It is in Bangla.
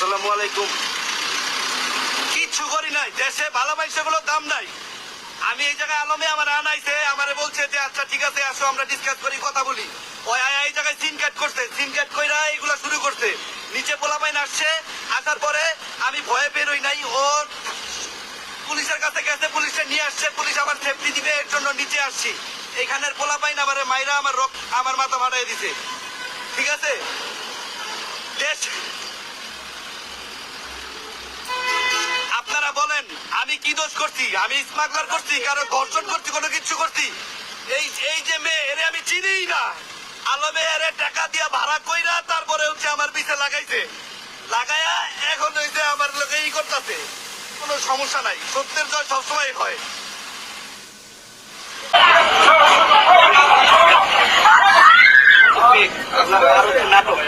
আসসালামু আলাইকুম। কিচ্ছু করি নাই, দেশে ভালো মানুষগুলোর দাম নাই। আমি এই জায়গায় আলমে আমার আনাইছে, আমারে বলছে যে আচ্ছা ঠিক আছে আসো আমরা ডিসকাস করি, কথা বলি। ওই আয়া এই জায়গায় সিন কাট করছে, সিন কাট কইরা এগুলা শুরু করছে। নিচে পোলাপাইন আসছে, আসার পরে আমি ভয়ে বেরোই নাই। ওর পুলিশের কাছে গেছে, পুলিশে নিয়ে আসছে, পুলিশ আমার সেফটি দিবে এর জন্য নিচে আসছি। এখানের পোলাপাইন আমারে মাইরা আমার মাথা ফাটাই দিছে। ঠিক আছে, দেশ আপনারা বলেন আমি কি দোষ করছি? আমি স্মাগলার করছি, কারো ধর্ষণ করছি, কোনো কিছু করছি? এই এই যে মেয়ে, এরে আমি চিনিই না। আলমে এরে টাকা দিয়া ভাড়া কইরা তারপরে হচ্ছে আমার পিছে লাগাইছে, লাগাইয়া এখন হইছে আমার লোকে ই করতেছে। কোনো সমস্যা নাই, সত্যের জয় সবসময় হয়। নাটক